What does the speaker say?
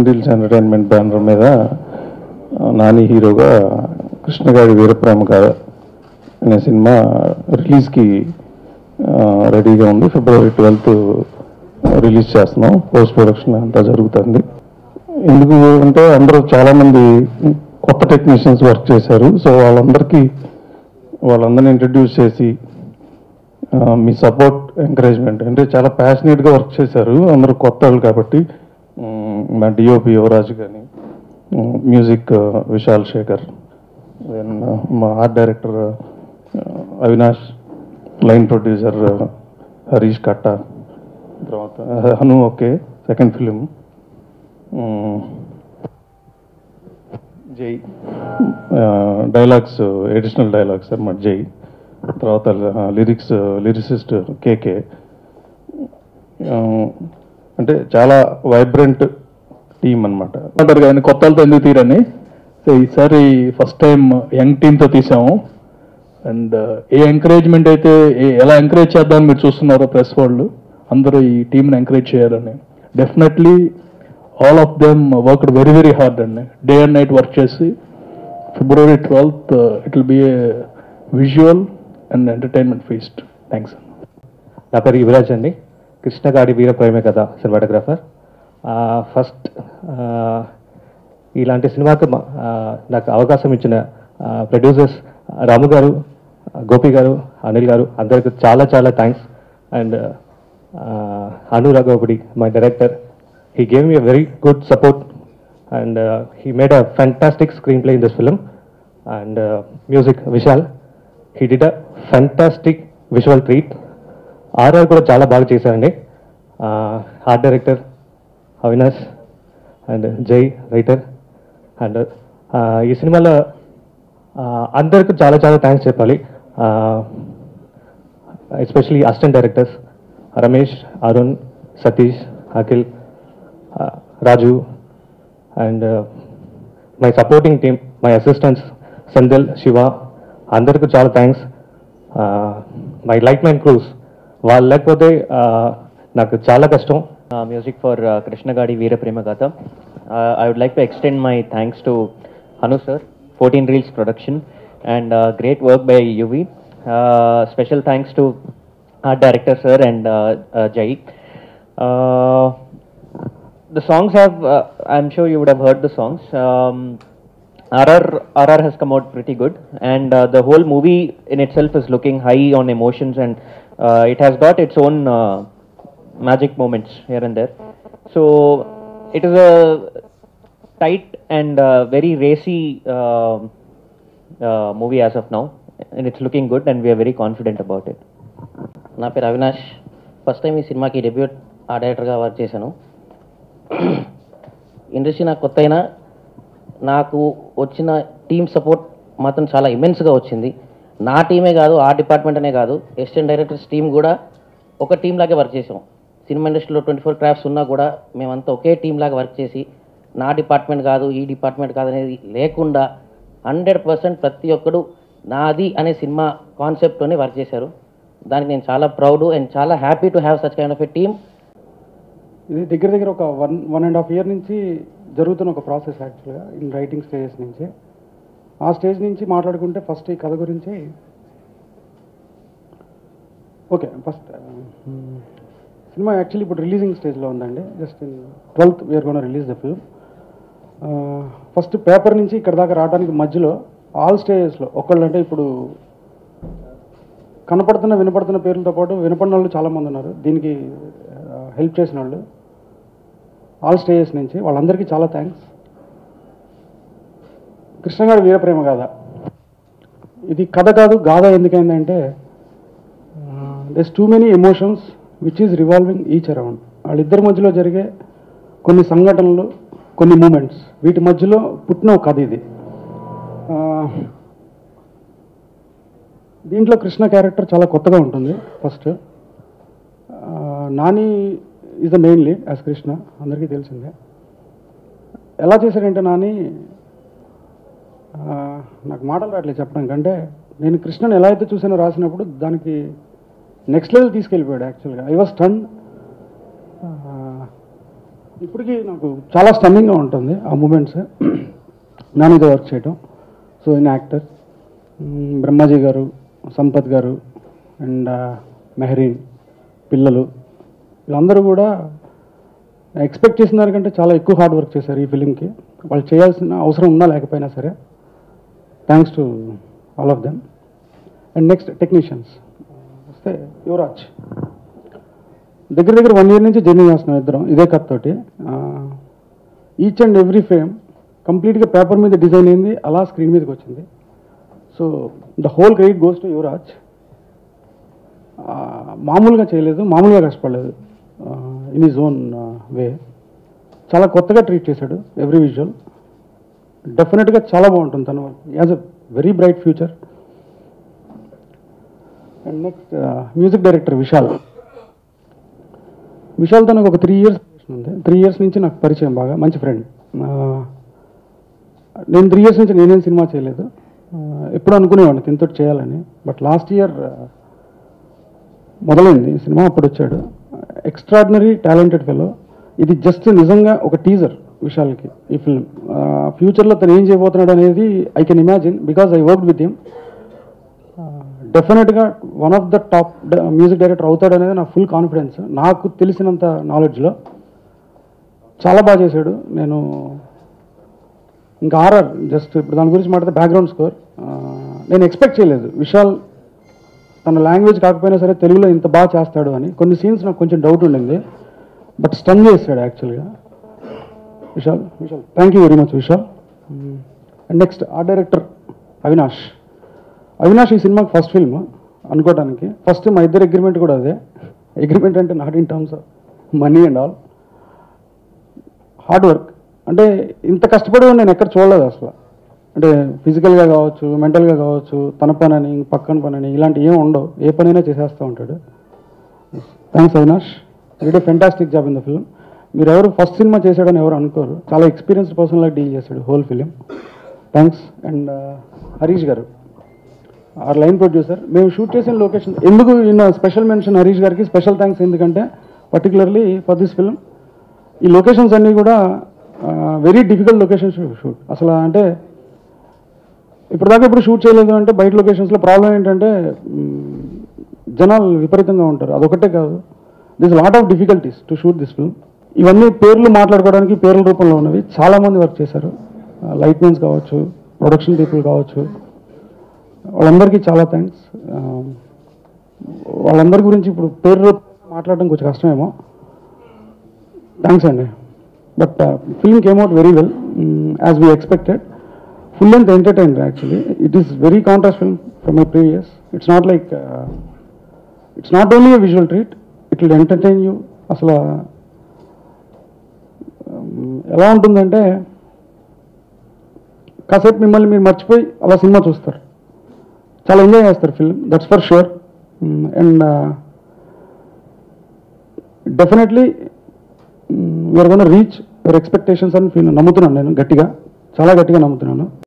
Reels entertainment banner మీద నాని హీరోగా కృష్ణగాడి వీరప్రేమ కథ అనే సినిమా రిలీజ్కి రెడీగా ఉంది. February 12th రిలీజ్ చేస్తున్నాం. పోస్ట్ ప్రొడక్షన్ అంతా జరుగుతుంది. ఎందుకు అంటే అందరూ చాలామంది కొత్త టెక్నీషియన్స్ వర్క్ చేశారు. సో వాళ్ళందరినీ ఇంట్రడ్యూస్ చేసి మీ సపోర్ట్ ఎంకరేజ్మెంట్ అంటే చాలా ప్యాషనేట్గా వర్క్ చేశారు. అందరూ కొత్త వాళ్ళు కాబట్టి మా డిఓపి యువరాజ్ కానీ, మ్యూజిక్ విశాల్ శేఖర్, దెన్ మా art director Avinash, line producer Harish కట్ట, తర్వాత హను ఓకే సెకండ్ ఫిలిం, జై డైలాగ్స్ ఎడిషనల్ డైలాగ్స్ అన్నమాట జై, తర్వాత లిరిసిస్ట్ కేకే. అంటే చాలా వైబ్రెంట్ టీమ్ అనమాట. అంటారు కానీ కొత్త వాళ్ళతో ఎందుకు తీరని. సో ఈసారి ఫస్ట్ టైం యంగ్ టీమ్తో తీసాము. అండ్ ఏ ఎంకరేజ్మెంట్ అయితే ఎలా ఎంకరేజ్ చేద్దామని మీరు చూస్తున్నారో ప్రెస్ వాళ్ళు అందరూ ఈ టీంని ఎంకరేజ్ చేయాలని. Definitely all of them worked very very hard అండి. డే అండ్ నైట్ వర్క్ చేసి February 12th it will be A visual and entertainment feast. Thanks. నా పేరు యువరాజ్ అండి. కృష్ణగాడి వీరప్రేమ కథ సినిమాటోగ్రాఫర్. ఫస్ట్ ఇలాంటి సినిమాకి నాకు అవకాశం ఇచ్చిన ప్రొడ్యూసర్స్ రాము గారు, గోపి గారు, అనిల్ గారు అందరికి చాలా చాలా థ్యాంక్స్. అండ్ అనురాగోపిడి my director, he gave me a very good support and he made a fantastic screenplay in this film. And music Vishal, he did a fantastic visual treat. RR కూడా చాలా బాగా చేశారండి. Art director Avinash and Jai writer. And ఈ సినిమాలో అందరికీ చాలా చాలా thanks చెప్పాలి. Especially assistant directors Ramesh, Arun, Satish, Akhil, Raju and my supporting team, my assistants సందల్, శివ అందరికీ చాలా thanks. My like main crews వాళ్ళు లేకపోతే నాకు చాలా కష్టం. Music for Krishnagadi Veeraprema Gatha. I would like to extend my thanks to Hanu sir, 14 Reels Production, and great work by UV. Special thanks to art director sir and Jai. The songs have, I'm sure you would have heard the songs. RR has come out pretty good, and the whole movie in itself is looking high on emotions, and it has got its own magic moments here and there. So it is a tight and very racy movie as of now, and it's looking good, and we are very confident about it. నా పేరు Avinash. First time ఈ సినిమాకి debut art డైరెక్టర్గా work చేశాను. Industry నాకు కొత్త అయినా నాకు వచ్చిన టీమ్ సపోర్ట్ మాత్రం చాలా ఇమెన్స్గా వచ్చింది. నా టీమే కాదు, ఆ డిపార్ట్మెంట్ అనే కాదు, అసిస్టెంట్ డైరెక్టర్స్ టీం కూడా ఒక టీం లాగే వర్క్ చేసాం. సినిమా ఇండస్ట్రీలో 24 క్రాఫ్ట్స్ ఉన్నా కూడా మేమంతా ఒకే టీం లాగా వర్క్ చేసి నా డిపార్ట్మెంట్ కాదు, ఈ డిపార్ట్మెంట్ కాదు అనేది లేకుండా 100% ప్రతి ఒక్కడు నాది అనే సినిమా కాన్సెప్ట్తోనే వర్క్ చేశారు. దానికి నేను చాలా ప్రౌడ్ అండ్ చాలా happy to have such kind of a team. ఇది దగ్గర ఒక 1.5 year నుంచి జరుగుతున్న ఒక ప్రాసెస్ యాక్చువల్గా ఇన్ రైటింగ్ స్టేజెస్ నుంచి. ఆ స్టేజ్ నుంచి మాట్లాడుకుంటే ఫస్ట్ ఈ కథ గురించి ఓకే. ఫస్ట్ సినిమా యాక్చువల్లీ ఇప్పుడు రిలీజింగ్ స్టేజ్లో ఉందండి. Just in 12th we're gonna release the film. First paper నుంచి ఇక్కడ దాకా రావడానికి మధ్యలో ఆల్ స్టేజెస్లో ఒకళ్ళు అంటే ఇప్పుడు కనపడుతున్న వినపడుతున్న పేర్లతో పాటు వినపడిన వాళ్ళు చాలామంది ఉన్నారు. దీనికి హెల్ప్ చేసిన వాళ్ళు ఆల్ స్టేజెస్ నుంచి వాళ్ళందరికీ చాలా థ్యాంక్స్. కృష్ణగాడి వీరప్రేమ గాథ ఇది కథ కాదు, గాథ ఎందుకైందంటే there's too many emotions which is revolving each around. వాళ్ళిద్దరి మధ్యలో జరిగే కొన్ని సంఘటనలు, కొన్ని మూమెంట్స్, వీటి మధ్యలో పుట్టిన ఒక కథ ఇది. దీంట్లో కృష్ణ క్యారెక్టర్ చాలా కొత్తగా ఉంటుంది. First Nani is the main lead as Krishna, అందరికీ తెలిసిందే. ఎలా చేశాడంటే నాని, నాకు మాటలు రావట్లేదు చెప్పడానికి. అంటే నేను కృష్ణని ఎలా అయితే చూసానో రాసినప్పుడు దానికి నెక్స్ట్ లెవెల్ తీసుకెళ్ళిపోయాడు యాక్చువల్గా. I was stun. ఇప్పటికీ నాకు చాలా స్టన్నింగ్గా ఉంటుంది ఆ మూమెంట్స్. నానితో వర్క్ చేయటం. సో ఇన్ యాక్టర్ బ్రహ్మాజీ గారు, సంపత్ గారు అండ్ మెహరీన్, పిల్లలు, వీళ్ళందరూ కూడా ఎక్స్పెక్ట్ చేసిన దానికంటే చాలా ఎక్కువ హార్డ్ వర్క్ చేశారు ఈ ఫిలింకి. వాళ్ళు చేయాల్సిన అవసరం ఉన్నా లేకపోయినా సరే. Thanks to all of them. And next technicians వస్తే యువరాజ్. దగ్గర 1 year నుంచి జర్నీ చేస్తున్నాం ఇద్దరం ఇదే కథ తోటి. ఈచ్ అండ్ ఎవ్రీ ఫ్రేమ్ కంప్లీట్గా పేపర్ మీద డిజైన్ అయింది, అలా స్క్రీన్ మీదకి వచ్చింది. So the whole credit goes to Yuvraj. మామూలుగా చేయలేదు, మామూలుగా కష్టపడలేదు. ఇన్ ఈజ్ ఓన్ వే చాలా కొత్తగా ట్రీట్ చేశాడు ఎవ్రీ విజువల్. డెఫినెట్గా చాలా బాగుంటుంది తను. As a very bright future. And next music director Vishal. Vishal తనకు ఒక 3 years ఉంది. 3 years నుంచి నాకు పరిచయం, బాగా మంచి ఫ్రెండ్. నేను 3 years నుంచి నేనేం సినిమా చేయలేదు. ఎప్పుడు అనుకునేవాడిని తినతో చేయాలని. బట్ లాస్ట్ ఇయర్ మొదలైంది సినిమా, అప్పుడు వచ్చాడు. Extraordinary talented fellow. ఇది జస్ట్ నిజంగా ఒక టీజర్ విశాల్కి ఈ ఫిల్మ్. ఫ్యూచర్లో తను ఏం చేయబోతున్నాడు అనేది I can imagine because I worked with him. డెఫినెట్గా one of the top music director అవుతాడనేది నా ఫుల్ కాన్ఫిడెన్స్. నాకు తెలిసినంత నాలెడ్జ్లో చాలా బాగా చేశాడు. నేను ఇంకా ఆర్ఆర్ జస్ట్ ఇప్పుడు దాని గురించి మాట్లాడితే బ్యాక్గ్రౌండ్ స్కోర్ నేను ఎక్స్పెక్ట్ చేయలేదు విశాల్ తన లాంగ్వేజ్ కాకపోయినా సరే తెలుగులో ఇంత బాగా చేస్తాడు అని. కొన్ని సీన్స్ నాకు కొంచెం డౌట్ ఉండింది, బట్ స్టన్ చేస్తాడు యాక్చువల్గా Vishal. Thank you very much Vishal. And next art director Avinash. ఈ సినిమాకి ఫస్ట్ ఫిల్మ్ అనుకోవడానికి. ఫస్ట్ మా ఇద్దరు అగ్రిమెంట్ కూడా అదే. అగ్రిమెంట్ అంటే not in terms of money and all. Hard work అంటే ఇంత కష్టపడి నేను ఎక్కడ చూడలేదు అసలు. అంటే ఫిజికల్గా కావచ్చు, మెంటల్గా కావచ్చు, తన పనని పక్కన పనని ఇలాంటి ఏం ఉండవు. ఏ పనైనా చేసేస్తూ ఉంటాడు. Thanks Avinash, it A fantastic job in the film. మీరు ఎవరు ఫస్ట్ సినిమా చేశాడని ఎవరు అనుకోరు. చాలా ఎక్స్పీరియన్స్డ్ పర్సన్ లాగా డీల్ చేశాడు whole film. Thanks. And Harish గారు, ఆర్ లైన్ ప్రొడ్యూసర్. మేము షూట్ చేసిన లొకేషన్ ఎందుకు ఇన్న స్పెషల్ మెన్షన్ హరీష్ గారికి స్పెషల్ థ్యాంక్స్. ఎందుకంటే పర్టికులర్లీ ఫర్ దిస్ ఫిల్మ్ ఈ లొకేషన్స్ అన్నీ కూడా వెరీ డిఫికల్ట్ లొకేషన్స్ షూట్. అసలు అంటే ఇప్పటిదాకా ఇప్పుడు షూట్ చేయలేదు అంటే బయట లొకేషన్స్లో ప్రాబ్లం ఏంటంటే జనాలు విపరీతంగా ఉంటారు. అదొకటే కాదు, this lot of difficulties to shoot this film. ఇవన్నీ పేర్లు మాట్లాడుకోవడానికి పేర్ల రూపంలో ఉన్నవి. చాలామంది వర్క్ చేశారు. లైట్ మెన్స్ కావచ్చు, ప్రొడక్షన్ పీపుల్ కావచ్చు, వాళ్ళందరికీ చాలా థ్యాంక్స్. వాళ్ళందరి గురించి ఇప్పుడు పేరు మాట్లాడడం కొంచెం కష్టమేమో. థ్యాంక్స్ అండి. But film came out very well as we expected. Full length entertainer actually. It is very contrast film from my previous. It's not like it's not only a visual treat, it will entertain you. అసలు ఎలా ఉంటుందంటే కాసేపు మిమ్మల్ని మీరు మర్చిపోయి అలా cinema చూస్తారు. చాలా ఎంజాయ్ చేస్తారు film, that's for sure. And definitely we're gonna reach your expectations అని నమ్ముతున్నాను. నేను చాలా గట్టిగా నమ్ముతున్నాను.